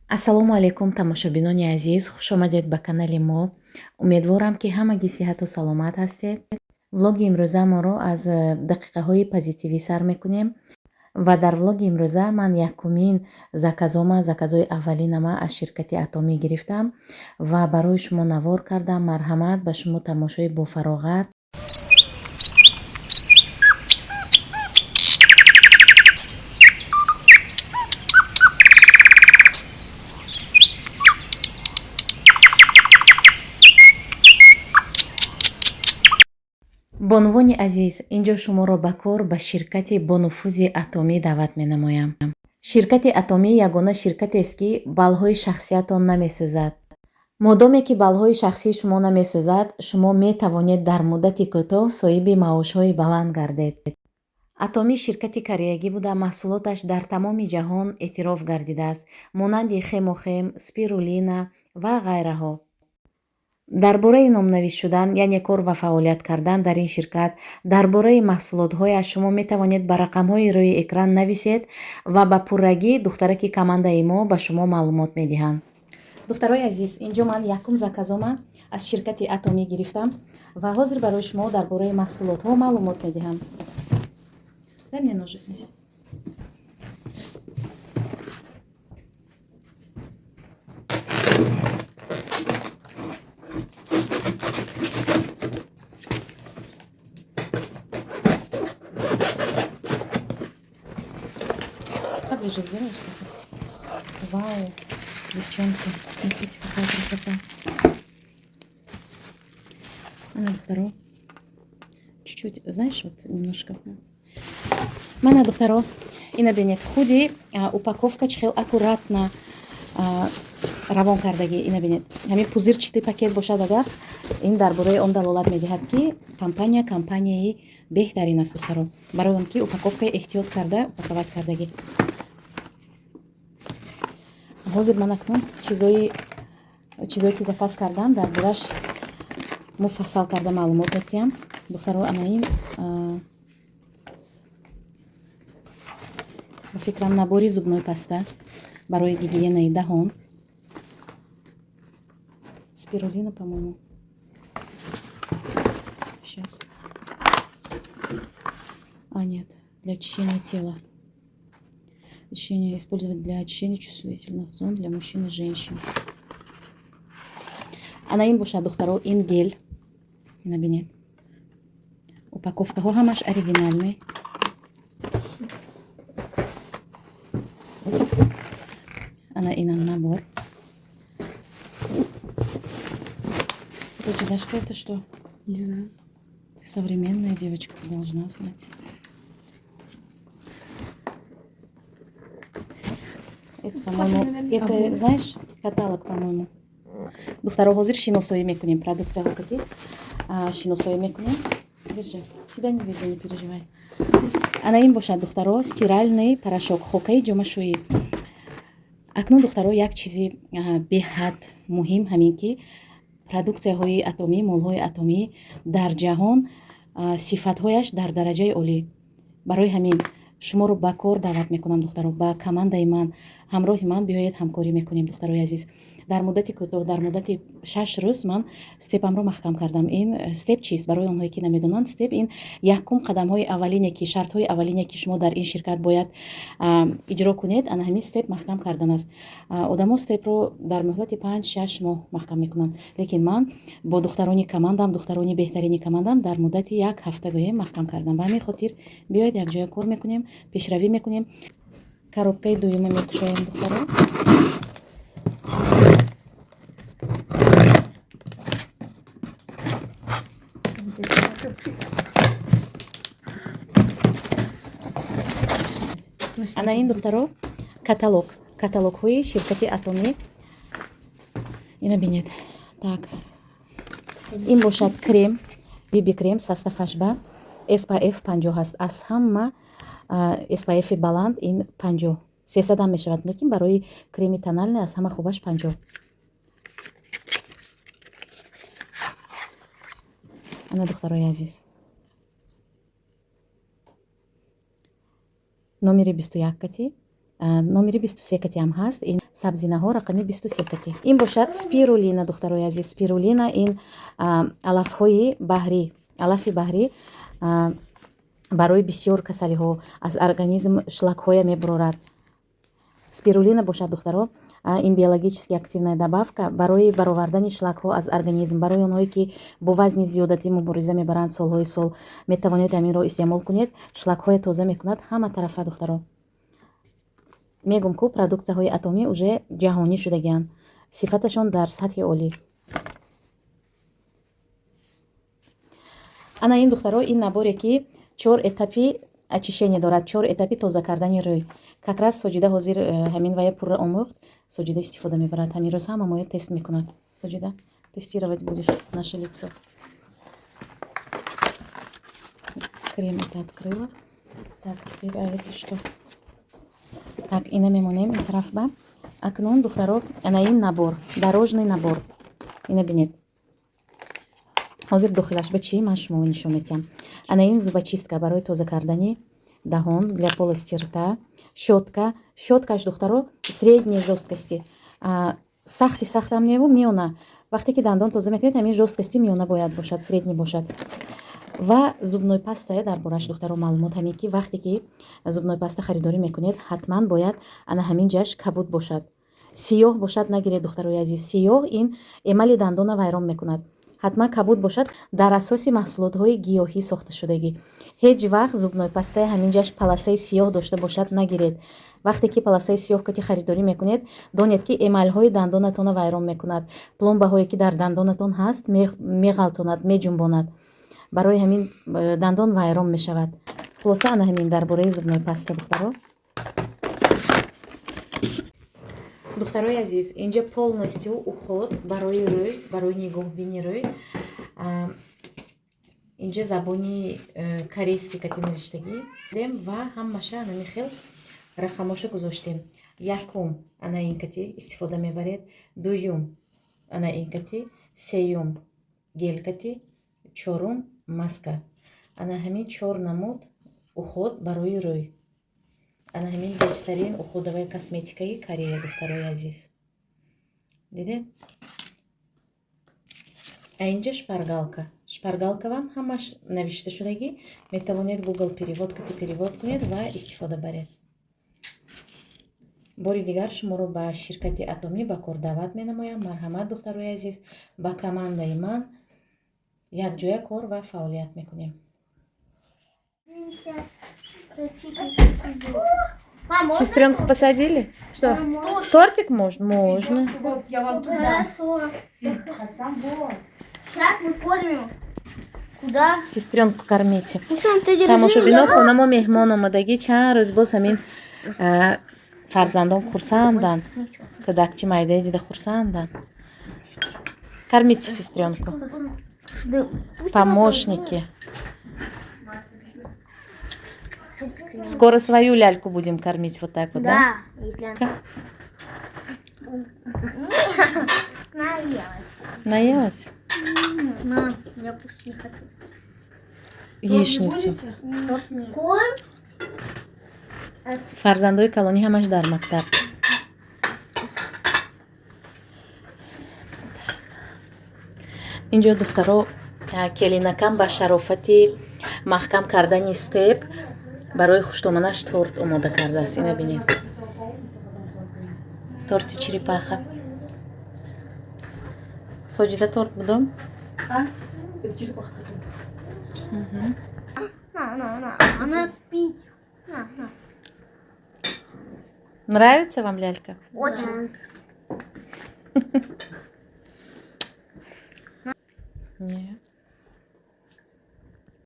Ассалому алайкум тамошобинони азиз, хушомадед ба канали мо. Умедворам ки ҳамагӣ сиҳату саломат ҳастед. Влоги имрӯзамонро аз дақиқаҳои позитивӣ сар мекунем ва дар влоги имрӯза ман якумин заказои аввалинама аз ширкати Атомӣ гирифтам ва барои шумо навор кардам. Марҳамат ба шумо тамошои бофароғат. бонувони азиз, инҷо шуморо ба кор ба ширкати бонуфузи Атомӣ даъват менамоям. Ширкати Атомӣ ягона ширкатест ки балҳои шахсиятон намесӯзад. модоме ки балҳои шахсии шумо намесӯзад, шумо метавонед дар муддати кӯтоҳ соҳиби маошҳои баланд гардед. Атомӣ ширкати кореягӣ буда маҳсулоташ дар тамоми ҷаҳон эътироф гардидааст, монанди хемохем, спирулина ва ғайраҳо. дар бораи номнавис шудан, яъне кор ва фаъолият кардан дар ин ширкат, дар бораи маҳсулотҳояш шумо метавонед ба рақамҳои рӯи экран нависед ва ба пуррагӣ духтараки командаи мо ба шумо маълумот медиҳанд. духтарои азиз, инҷо ман якум заказома аз ширкати Атомӣ гирифтам ва ҳозир барои шумо дар бораи маҳсулотҳо маълумот медиҳам. Дай мне ножик неси. Поближе сделаешь что-то? Вау, девчонки, смотрите, какая красота. Она духтаро. Чуть-чуть, знаешь, вот немножко. Мана духтаро, ина бинед, худи упаковкач хел аккуратно равон кардагӣ. Ина бинед, ҳамин пузирчатый пакет бошад агар, ин дар бораи он далолат медиҳад ки компанияи беҳтарин аст духтаро. Барои он ки упаковкаи эҳтиёт карда упаковать кардагӣ. ҳозир ман акнун чизое ки запас кардам дар бораш муфассал карда маълумот медиҳам. духтаро, ана ин ба фикрам набори зубной паста барои гигиенаи даҳон. Спирулина, по-моему. Сейчас. Нет, для очищения тела. Использовать для очищения чувствительных зон для мужчин и женщин. Ана ин бошад духтаро, ин гел. Ина бинед. Упаковкаҳо ҳамаш оригинальный. Ана инам набор. Слушай, Дашка, это что? Не знаю. Ты современная девочка, ты должна знать. Это, по-моему, это, знаешь, каталог, по-моему. духтаро, ҳозир шиносоӣ мекунем, продукцияҳо кати шиносоӣ мекунем. Держи, тебя не видно, не переживай. Ана ин бошад духтаро, стиральный порошок, хокаи ҷомашӯӣ. акнун духтаро, як чизи беҳад муҳим ҳамин ки продукцияҳои Атомӣ, молҳои Атомӣ дар ҷаҳон сифатҳояш дар дараҷаи олӣ. барои ҳамин шуморо ба кор даъват мекунам духтаро, ба командаи ман, ҳамроҳи ман биёед ҳамкорӣ мекунем духтарои азиз. дар муддати кӯтоҳ, дар муддати 6 рӯз ман степамро маҳкам кардам. ин степ чист? Барои онҳое ки намедонанд, степ ин якум қадамҳои аввалине ки шартҳои аввалине ки шумо дар ин ширкат бояд иҷро кунед, ана ҳамин степ маҳкам кардан аст. одамо степро дар муҳлати 5-6 моҳ маҳкам мекунанд, лекин ман бо духтарони командам, духтарони беҳтарини командам дар муддати 1 ҳафта гоҳем маҳкам кардам. ба ҳамин хотир биёед якҷоя кор мекунем, пешравӣ мекунем. коробкаи дуюма мекушоем духтаро. ана ин духтаро, каталогҳои ширкати Атомӣ. ина бинед. Так, ин бошад крем, биби крем состав ба SPF 50 аст. аз ҳама SPF баланд ин 50 300 ҳам мешавад, лекин барои креми тональный аз ҳама хубаш 50. ана духтарои азиз, номери 21 кати номери 23 кати ҳам ҳаст. Ин сабзинаҳо рақами 23 кати. Ин бошад спирулина, духтарои азиз. Спирулина ин алафҳои баҳрӣ, алафи баҳрӣ барои бисёр касалиҳо аз организм шлакҳоя мебурорад. Спирулина бошад духтаро, ин биологически активная добавка барои баровардани шлакҳо аз организм. Барои онҳое ки бо вазни зиёдатӣ мубориза мебаранд солҳои сол, метавонед ҳаминро истеъмол кунед. Шлакҳоя тоза мекунад ҳама тарафа духтаро. Мегум ку продуксияҳои атомӣ уже ҷаҳонӣ шудагианд. Сифаташон дар сатҳи олӣ. ана ин духтаро, ин наборе ки 4 этапи очищение дорад, 4 этапи тоза кардани рӯй. Как раз Соҷида ҳозир ҳамин вая пурра омӯхт. Соҷида истифода мебарад. Ҳамин рӯз ҳама моя тест мекунад. Соҷида, тестировать будешь наше лицо. Крем это открыла. Так, теперь это что? Так, ина мемонем ин тарафба. Акнун духтаро, ана ин набор, дорожный набор. Ина бинед. ҳозир дохилаш ба чӣ ман шуморо нишон медиҳам. Ана ин зубочистка барои тоза кардани даҳон для полости рта. Щётка, щёткаш духтаро средней жёсткости. Сахти сахтам неву миёна. Вақте ки дандон тоза мекунед, ҳамин жёсткости миёна бояд бошад, средний бошад. Ва зубной паста дар бораш духтаро маълумот ҳамин ки вақте ки зубной паста харидорӣ мекунед, ҳатман бояд ана ҳамин ҷаш кабуд бошад. Сиёҳ бошад нагиред духтарои азиз. Сиёҳ ин эмали дандона вайрон мекунад. ҳатман кабуд бошад дар асоси маҳсулотҳои гиёҳӣ сохта шудагӣ. Ҳеҷ вақт зубной пастаи ҳамин ҷаш полосаи сиёҳ дошта бошад нагиред. вақте ки полосаи сиёҳ кати харидорӣ мекунед, донед ки эмалҳои дандонатонро вайрон мекунад. Пломбаҳое ки дар дандонатон ҳаст меғалтонад, меҷунбонад. барои ҳамин дандон вайрон мешавад. хулоса ана ҳамин дар бораи зубной паста духтаро. духтарои азиз, инҷа полностью уход барои рӯй, барои нигоҳбини рӯй. инҷа забони корейский кати навиштагӣ ва ҳамаша ана хел рақамоша гузоштем. Якум ана ин кати истифода мебаред, дуюм ана ин кати, сеюм гел кати, чорум маска. ана ҳамин 4 намуд уход барои рӯй. ана ҳамин беҳтарин уходоваи косметикаи Корея духтарои азиз. Дидед? А инҷа шпаргалка. Шпаргалкавам ҳамаш навишта шудагӣ. Метавонед Google перевод кати перевод кунед ва истифода баред. бори дигар шуморо ба ширкати Атомӣ ба кор даъват менамоям. Марҳамат духтарои азиз, ба командаи ман якҷоя кор ва фаъолият мекунем. Сестренку посадили? Что? Тортик можно? Можно. Хорошо. Сейчас мы кормим. Куда? Сестренку кормите. Там Тамошо биноку намо меҳмон омадаги чанд рӯз боз ҳамин фарзандон хурсанданд. Кӯдакчи майдаи дида хурсанданд. Кормите сестренку. Помощники. Скоро свою ляльку будем кормить вот так вот, да? Да. Наелась. Наелась? Мам, я пусть не хочу. Яичницу. Корм? Фарзандои калонӣ ҳамаш дар мактаб. инҷо духтаро келинакам ба шарофати маҳкам кардани степ барои хуштоманаш торт омода кардааст. ина бинед. торти черепаха. Соҷида торт будом? На. Она пить. На. Нравится вам лялька? Очень. Нет.